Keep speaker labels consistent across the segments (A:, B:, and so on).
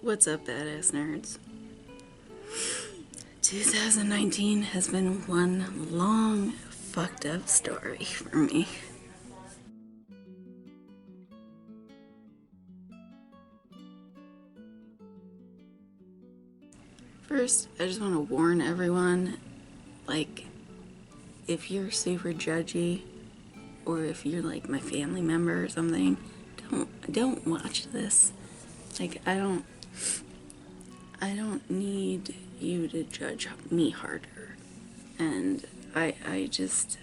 A: What's up, badass nerds? 2019 has been one long, fucked up story for me. First, I just want to warn everyone, like, if you're super judgy, or if you're like my family member or something, don't watch this. Like, I don't need you to judge me harder. And I just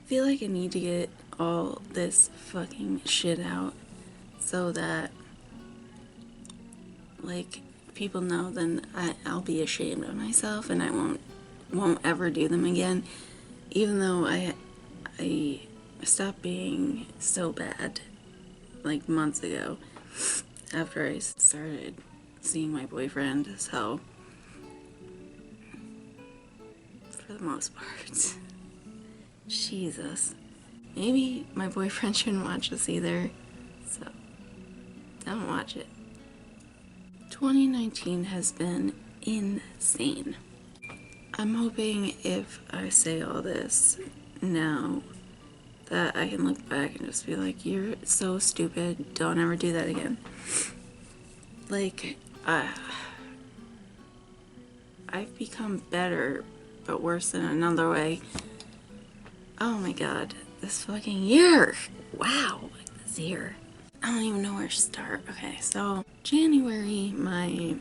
A: feel like I need to get all this fucking shit out so that, like, people know, then I'll be ashamed of myself and I won't ever do them again. Even though I stopped being so bad like months ago after I started seeing my boyfriend, so for the most part. Jesus. Maybe my boyfriend shouldn't watch this either, so don't watch it. 2019 has been insane. I'm hoping if I say all this now that I can look back and just be like, you're so stupid, don't ever do that again. Like, I've become better, but worse in another way. Oh my god, this fucking year! Wow, this year. I don't even know where to start. Okay, so January, my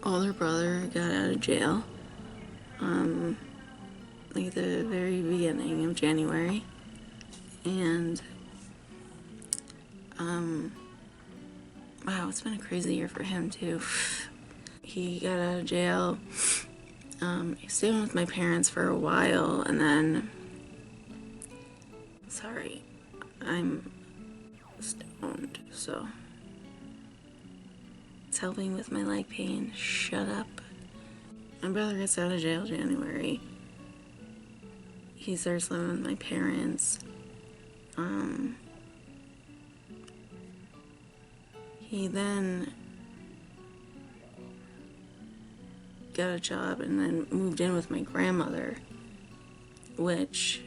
A: older brother got out of jail. Like the very beginning of January. And, wow, it's been a crazy year for him too. He got out of jail. He was staying with my parents for a while, and then, sorry, I'm stoned, so it's helping with my leg pain. Shut up. My brother gets out of jail January. He starts living with my parents. He then got a job and then moved in with my grandmother, which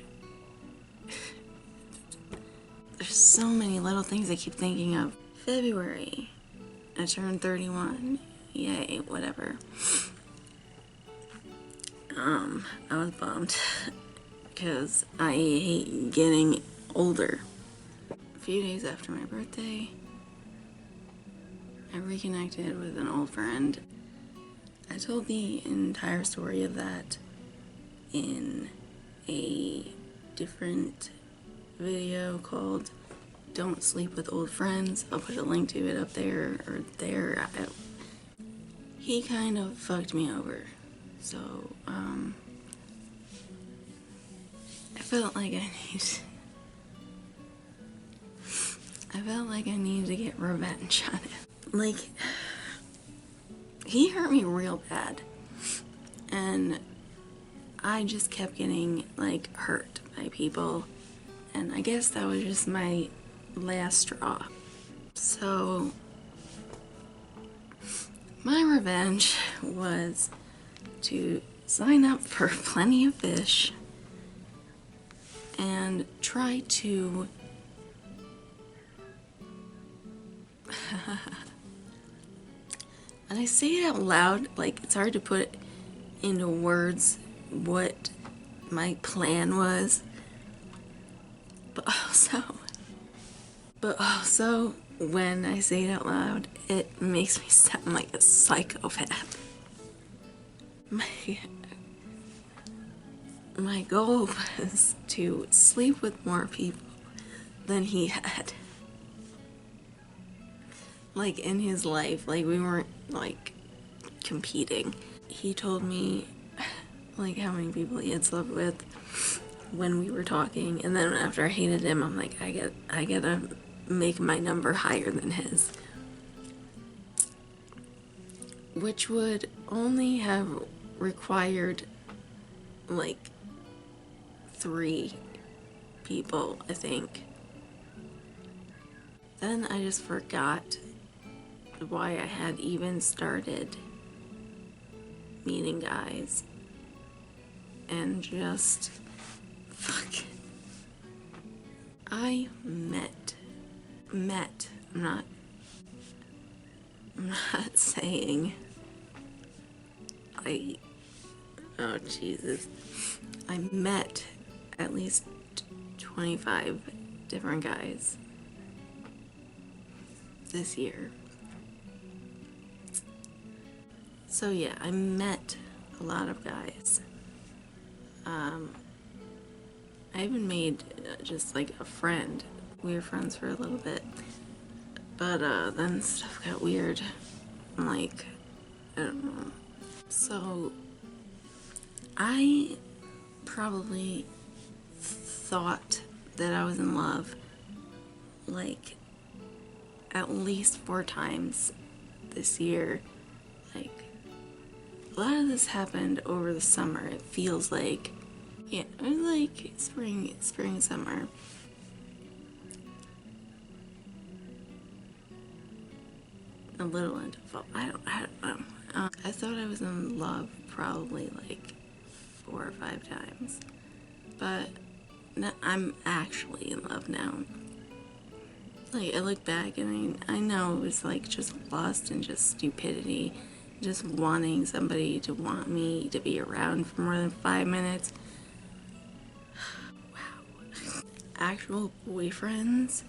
A: there's so many little things I keep thinking of. February, I turned 31. Yay, whatever. I was bummed because I hate getting older. A few days after my birthday, I reconnected with an old friend. I told the entire story of that in a different video called Don't Sleep with Old Friends. I'll put a link to it up there or there. He kind of fucked me over. So, I felt like I needed to get revenge on him. Like, he hurt me real bad. And I just kept getting, like, hurt by people. And I guess that was just my last straw. So, my revenge was to sign up for Plenty of Fish and try to and I say it out loud, like, it's hard to put into words what my plan was, but also when I say it out loud, it makes me sound like a psychopath. My goal was to sleep with more people than he had. Like, in his life, like, we weren't, like, competing. He told me, like, how many people he had slept with when we were talking, and then after I hated him, I'm like, I gotta make my number higher than his. Which would only have required, like, 3 people, I think. Then I just forgot why I had even started meeting guys. And just, fuck. I met. I'm not saying oh Jesus. I met at least 25 different guys this year. So yeah, I met a lot of guys. I even made just like a friend. We were friends for a little bit. But then stuff got weird. Like, I don't know. So, I probably thought that I was in love like at least 4 times this year. Like, a lot of this happened over the summer. It feels like, yeah, it was like spring, summer. A little into fall. I don't know. I thought I was in love probably like 4 or 5 times, but no, I'm actually in love now. Like, I look back and I know it was like just lust and just stupidity, just wanting somebody to want me to be around for more than 5 minutes. Wow. Actual boyfriends,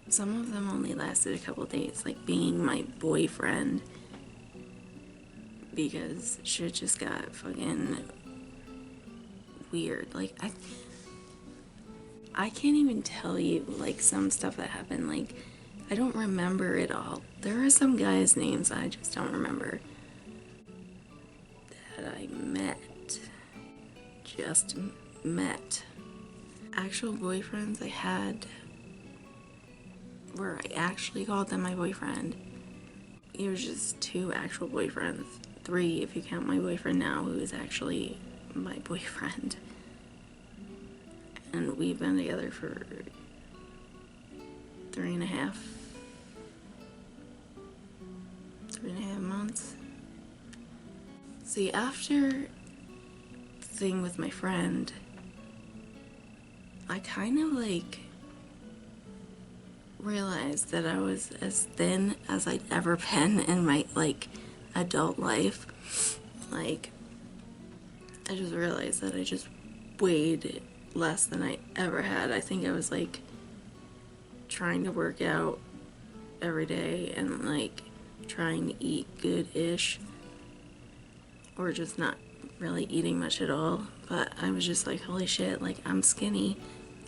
A: some of them only lasted a couple days, like being my boyfriend, because shit just got fucking weird. Like, I can't even tell you, like, some stuff that happened. Like, I don't remember it all. There are some guys' names I just don't remember that I met. Just met. Actual boyfriends I had where I actually called them my boyfriend. It was just 2 actual boyfriends. 3 if you count my boyfriend now, who is actually my boyfriend. And we've been together for 3.5 months. See, after the thing with my friend, I kind of like realized that I was as thin as I'd ever been in my like adult life. Like, I just realized that I just weighed less than I ever had. I think I was like trying to work out every day and like trying to eat good-ish, or just not really eating much at all. But I was just like, holy shit, like, I'm skinny,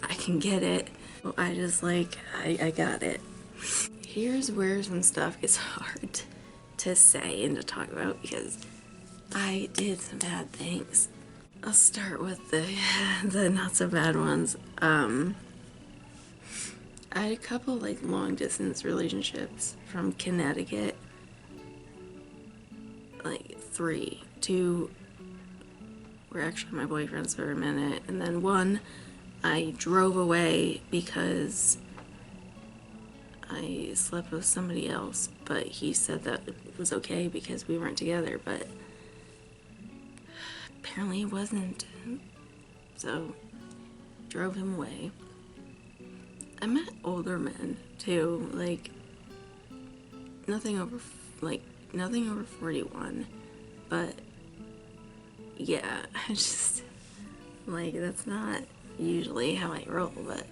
A: I can get it. So I just like, I got it. Here's where some stuff gets hard to say and to talk about, because I did some bad things. I'll start with the not so bad ones. I had a couple like long distance relationships from Connecticut. Like 3. 2 were actually my boyfriends for a minute, and then 1 I drove away because I slept with somebody else, but he said that it was okay because we weren't together, but apparently it wasn't. So, drove him away. I met older men too, like nothing over 41, but yeah, I just like, that's not usually how I roll, but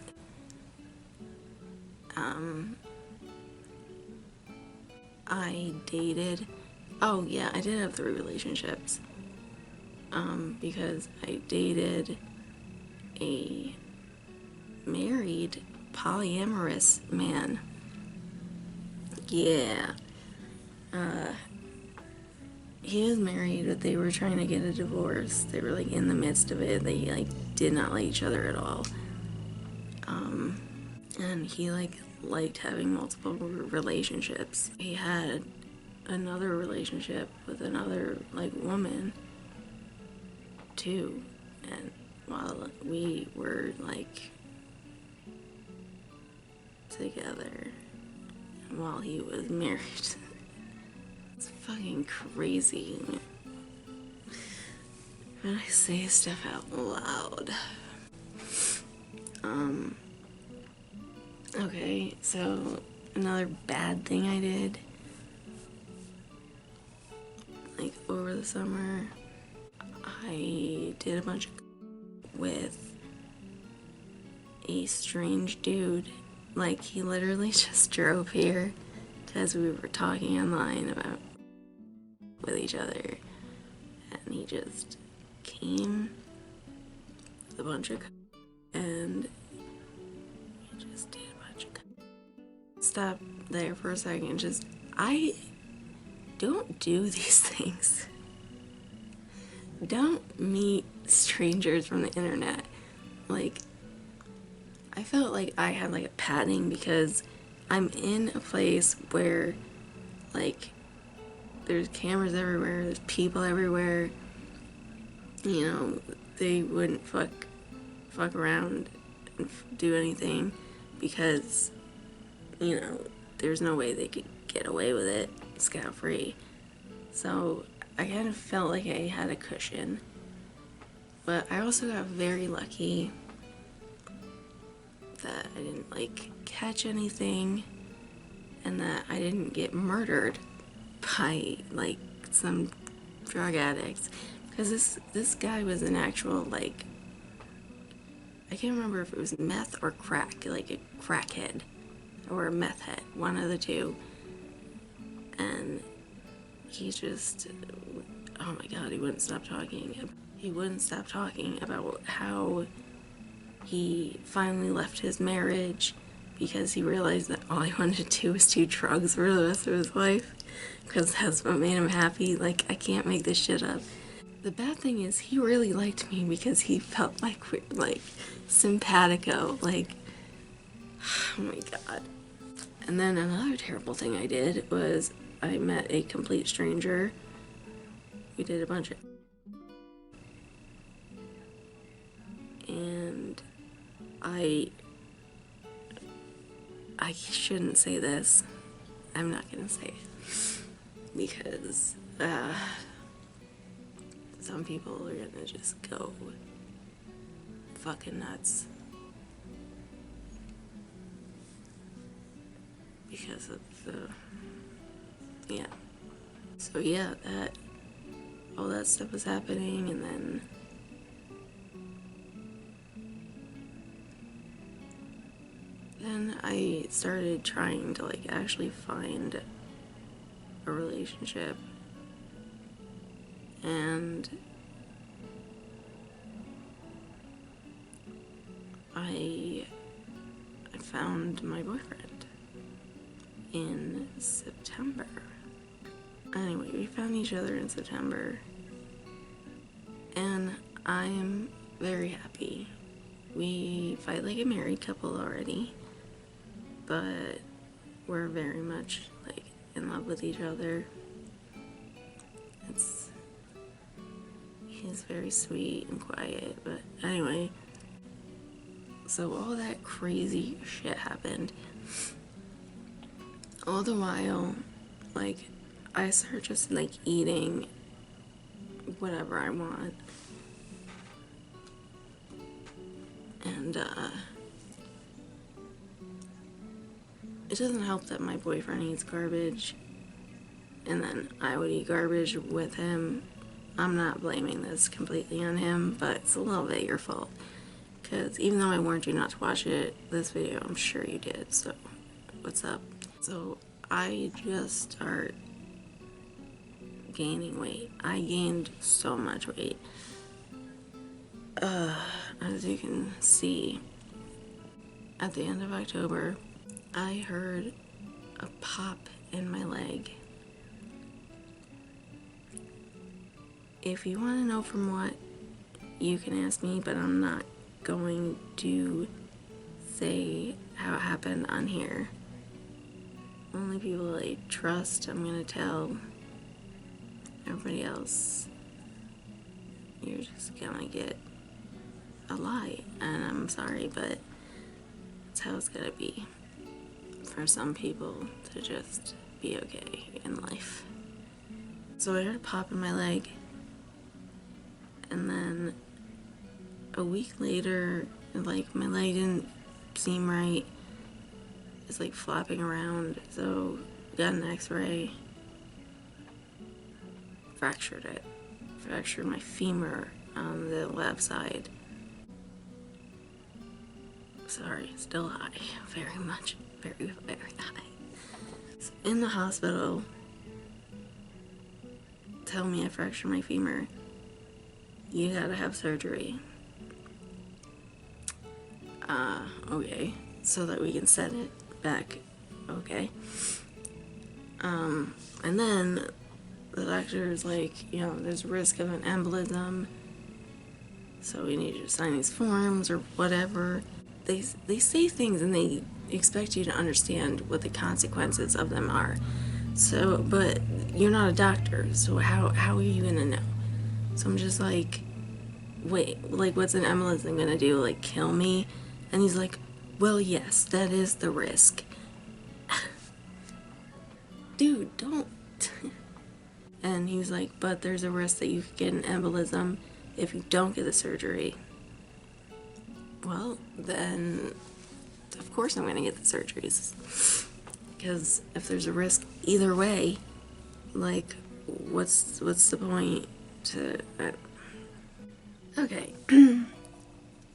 A: I dated, oh yeah, I did have 3 relationships, because I dated a married polyamorous man. Yeah. He was married, but they were trying to get a divorce. They were like in the midst of it. They like did not like each other at all. And he liked having multiple relationships. He had another relationship with another like woman too. And while we were like together, while he was married. It's fucking crazy when I say stuff out loud. Okay, so another bad thing I did, like over the summer, I did a bunch with a strange dude. Like, he literally just drove here because we were talking online about with each other, and he just came with a bunch of and he just did a bunch of stop there for a second. Just, I don't do these things. Don't meet strangers from the internet. Like, I felt like I had like a padding because I'm in a place where, like, there's cameras everywhere, there's people everywhere. You know, they wouldn't fuck around and do anything because, you know, there's no way they could get away with it scot-free. So I kind of felt like I had a cushion. But I also got very lucky that I didn't, like, catch anything and that I didn't get murdered by, like, some drug addicts. Because this guy was an actual, like, I can't remember if it was meth or crack, like a crackhead or a meth head, one of the two. And he just, oh my god, he wouldn't stop talking. He wouldn't stop talking about how he finally left his marriage because he realized that all he wanted to do was do drugs for the rest of his life because that's what made him happy. Like, I can't make this shit up. The bad thing is he really liked me because he felt like simpatico, like, oh my god. And then another terrible thing I did was I met a complete stranger. We did a bunch of, and I shouldn't say this. I'm not gonna say it because some people are gonna just go fucking nuts because of the, yeah. So yeah, all that stuff was happening, and then I started trying to, like, actually find a relationship, and I found my boyfriend in September. Anyway, we found each other in September, and I'm very happy. We fight like a married couple already, but we're very much, like, in love with each other. He's very sweet and quiet, but anyway, so all that crazy shit happened. All the while, like, I started just, like, eating whatever I want. And, it doesn't help that my boyfriend eats garbage, and then I would eat garbage with him. I'm not blaming this completely on him, but it's a little bit your fault. Because even though I warned you not to watch this video, I'm sure you did, so what's up? So I just start gaining weight. I gained so much weight. As you can see, at the end of October, I heard a pop in my leg. If you want to know from what, you can ask me, but I'm not going to say how it happened on here. Only people I trust I'm gonna tell. Everybody else, you're just gonna get a lie, and I'm sorry, but that's how it's gonna be. for some people to just be okay in life. So I heard a pop in my leg, and then a week later, like, my leg didn't seem right. It's like flopping around, so got an x-ray. Fractured it. Fractured my femur on the left side. Sorry, still high. Very much. Very, very high. So in the hospital, tell me I fractured my femur. You gotta have surgery. Okay. So that we can set it back. Okay. And then the doctor's like, you know, there's risk of an embolism, so we need you to sign these forms or whatever. They say things and they expect you to understand what the consequences of them are. So, but you're not a doctor, so how are you gonna know? So I'm just like, wait, like, what's an embolism gonna do? Like, kill me? And he's like, well, yes, that is the risk. Dude, don't. And he was like, but there's a risk that you could get an embolism if you don't get the surgery. Well, then, of course I'm gonna get the surgeries. Because if there's a risk either way, like, what's the point to... Okay.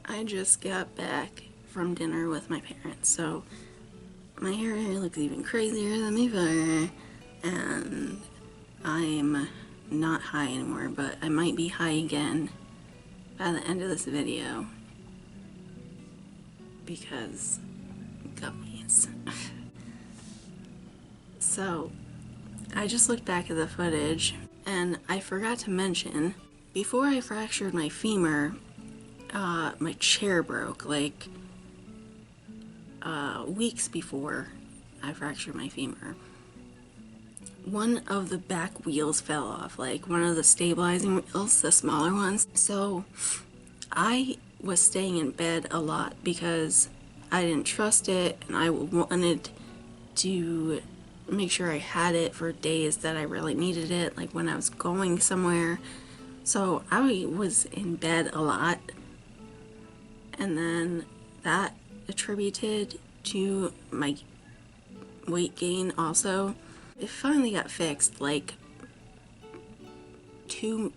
A: I just got back from dinner with my parents, so my hair looks even crazier than before, and I'm not high anymore, but I might be high again by the end of this video because gummies. So I just looked back at the footage and I forgot to mention, before I fractured my femur, my chair broke, like, weeks before I fractured my femur. One of the back wheels fell off, like one of the stabilizing wheels, the smaller ones. So I was staying in bed a lot because I didn't trust it and I wanted to make sure I had it for days that I really needed it, like when I was going somewhere. So I was in bed a lot, and then that attributed to my weight gain also. It finally got fixed, like 2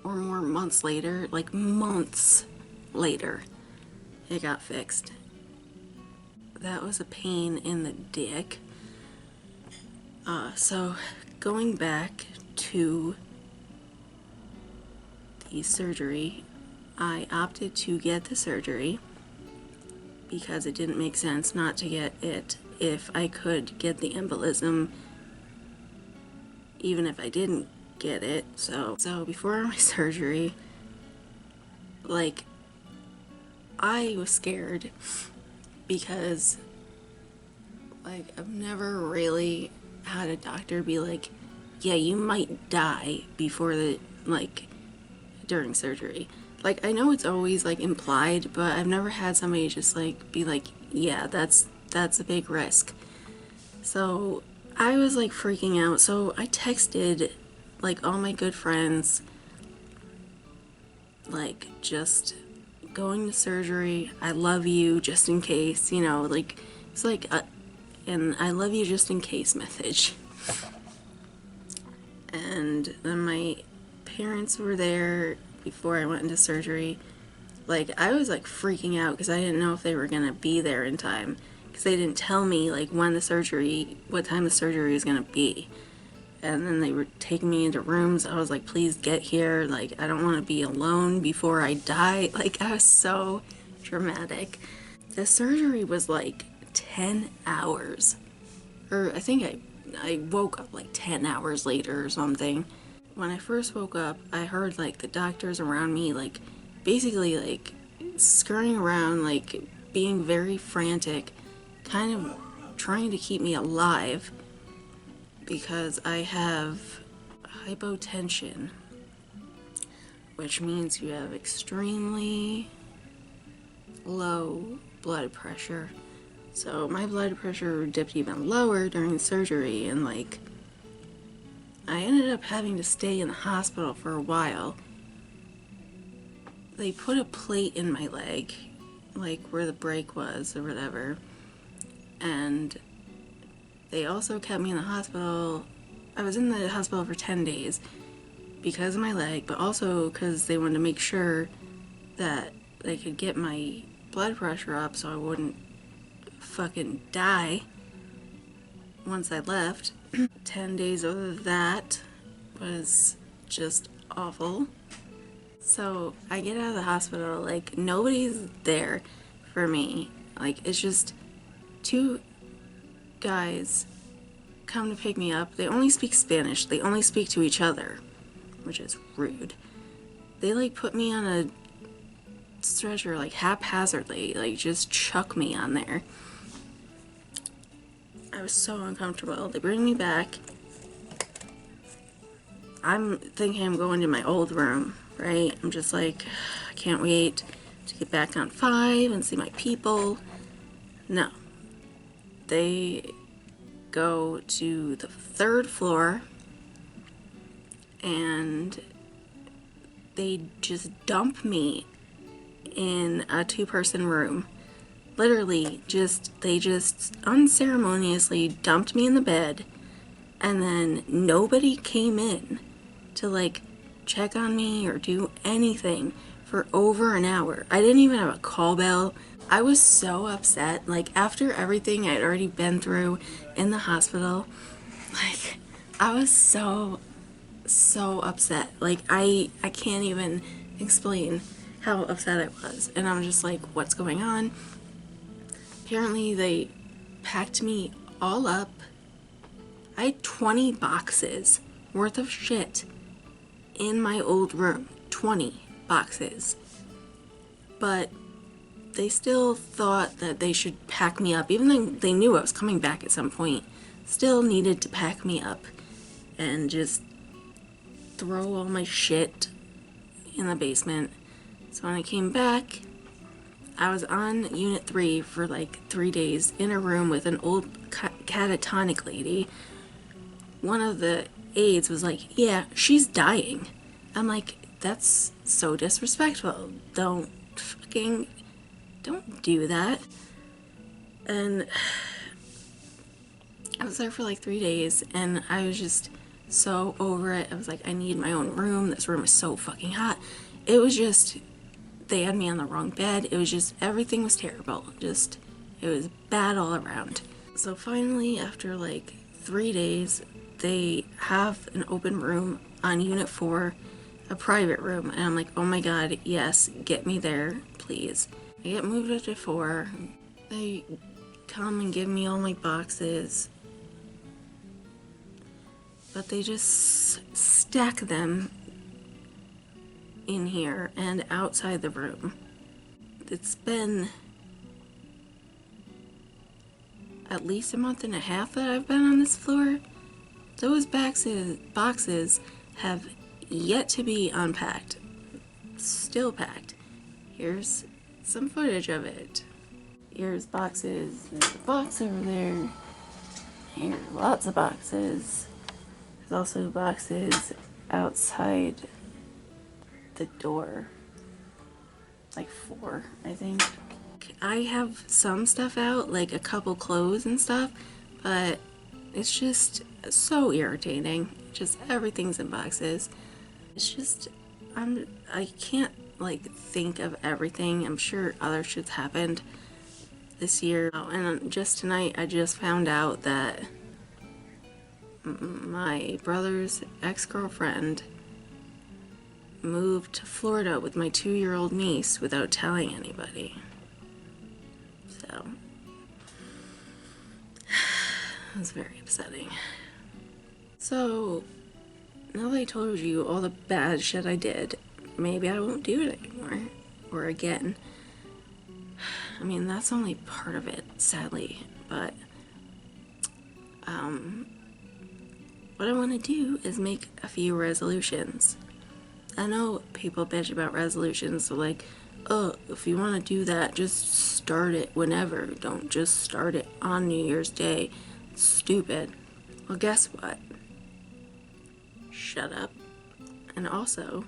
A: or more months later, like months later, it got fixed. That was a pain in the dick. So going back to the surgery, I opted to get the surgery because it didn't make sense not to get it if I could get the embolism, even if I didn't get it. So before my surgery, like, I was scared because, like, I've never really had a doctor be like, yeah, you might die before the, like, during surgery. Like, I know it's always, like, implied, but I've never had somebody just, like, be like, yeah, that's a big risk. So I was, like, freaking out. So I texted, like, all my good friends, like, just going to surgery, I love you, just in case, you know, like, it's like an I love you just in case message. And then my parents were there before I went into surgery. Like, I was, like, freaking out because I didn't know if they were gonna be there in time, because they didn't tell me, like, what time the surgery was gonna be. And then they were taking me into rooms. I was like, please get here, like, I don't want to be alone before I die. Like, I was so dramatic. The surgery was like 10 hours, or I think I woke up like 10 hours later or something. When I first woke up, I heard, like, the doctors around me, like, basically, like, scurrying around, like, being very frantic, kind of trying to keep me alive, because I have hypotension, which means you have extremely low blood pressure. So my blood pressure dipped even lower during the surgery, and like I ended up having to stay in the hospital for a while. They put a plate in my leg, like where the break was or whatever, and they also kept me in the hospital. I was in the hospital for 10 days because of my leg, but also because they wanted to make sure that they could get my blood pressure up so I wouldn't fucking die once I left. 10 days of that was just awful. So I get out of the hospital, like nobody's there for me. Like it's just two guys come to pick me up. They only speak Spanish. They only speak to each other, which is rude. They like put me on a stretcher like haphazardly, like just chuck me on there. I was so uncomfortable. They bring me back. I'm thinking I'm going to my old room, right? I'm just like, I can't wait to get back on 5 and see my people. No. They go to the 3rd floor and they just dump me in a 2-person room. Literally, they just unceremoniously dumped me in the bed, and then nobody came in to like check on me or do anything for over an hour. I didn't even have a call bell. I was so upset. Like after everything I'd already been through in the hospital, like I was so upset. Like I can't even explain how upset I was. And I'm just like, what's going on? Apparently they packed me all up. I had 20 boxes worth of shit in my old room. 20 boxes. But they still thought that they should pack me up, even though they knew I was coming back at some point. Still needed to pack me up and just throw all my shit in the basement. So when I came back, I was on Unit 3 for like 3 days in a room with an old catatonic lady. One of the aides was like, yeah, she's dying. I'm like, that's so disrespectful. Don't do that. And I was there for like 3 days and I was just so over it. I was like, I need my own room. This room is so fucking hot. It was just, they had me on the wrong bed. It was just, everything was terrible. Just, it was bad all around. So finally, after like 3 days, they have an open room on Unit 4, a private room. And I'm like, oh my god, yes, get me there, please. I get moved up to 4. They come and give me all my boxes. But they just stack them in here and outside the room. It's been at least a month and a half that I've been on this floor. Those boxes have yet to be unpacked. Still packed. Here's some footage of it. Here's boxes. There's a box over there. Here's lots of boxes. There's also boxes outside the door. Like 4, I think. I have some stuff out, like a couple clothes and stuff, but it's just so irritating. Just everything's in boxes. It's just, I can't like think of everything. I'm sure other shit's happened this year. Oh, and just tonight I just found out that my brother's ex-girlfriend moved to Florida with my 2-year-old niece without telling anybody. So it was very upsetting. So now that I told you all the bad shit I did, maybe I won't do it anymore or again. I mean, that's only part of it, sadly, but what I want to do is make a few resolutions. I know people bitch about resolutions, so like, oh, if you want to do that, just start it whenever. Don't just start it on New Year's Day. It's stupid. Well, guess what? Shut up. And also,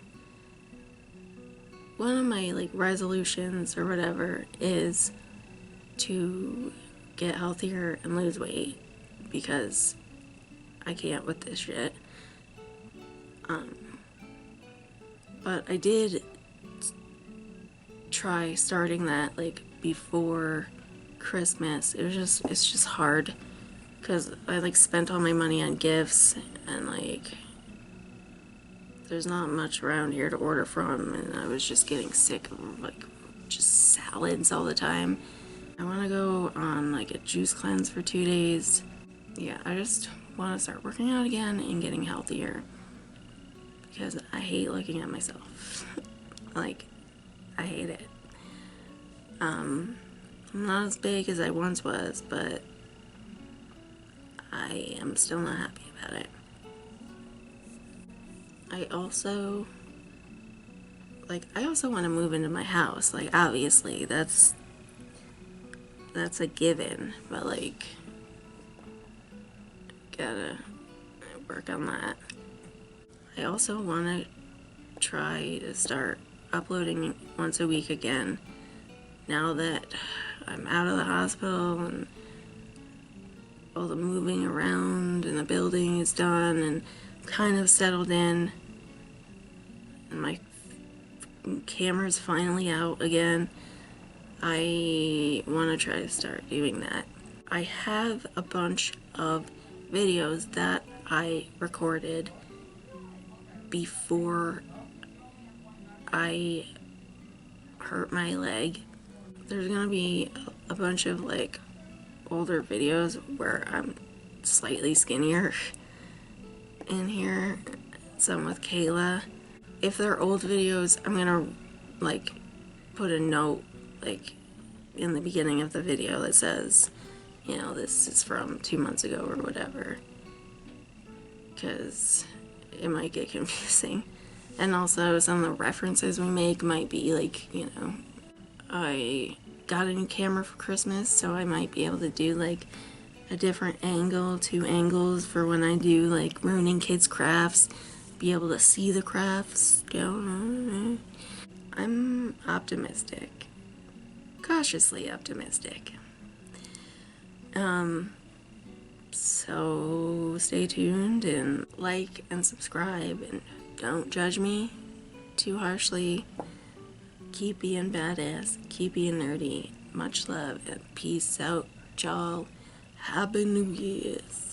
A: one of my like resolutions or whatever is to get healthier and lose weight, because I can't with this shit. But I did try starting that like before Christmas. It's just hard because I like spent all my money on gifts, and like there's not much around here to order from, and I was just getting sick of like just salads all the time. I want to go on like a juice cleanse for 2 days. Yeah, I just want to start working out again and getting healthier, because I hate looking at myself. Like, I hate it. I'm not as big as I once was, but I am still not happy about it. I also want to move into my house. Like, obviously, that's a given, but like, gotta work on that. I also want to try to start uploading once a week again, now that I'm out of the hospital and all the moving around and the building is done and kind of settled in, and my camera's finally out again. I want to try to start doing that. I have a bunch of videos that I recorded before I hurt my leg. There's gonna be a bunch of like older videos where I'm slightly skinnier in here, some with Kayla. If they're old videos, I'm gonna like put a note like in the beginning of the video that says, you know, this is from 2 months ago or whatever, because it might get confusing. And also some of the references we make might be like, you know, I got a new camera for Christmas, so I might be able to do like a different angle, 2 angles for when I do like ruining kids' crafts, be able to see the crafts go on. I'm optimistic, cautiously optimistic. So stay tuned and like and subscribe, and don't judge me too harshly. Keep being badass, keep being nerdy. Much love and peace out, y'all. Happy New Year's.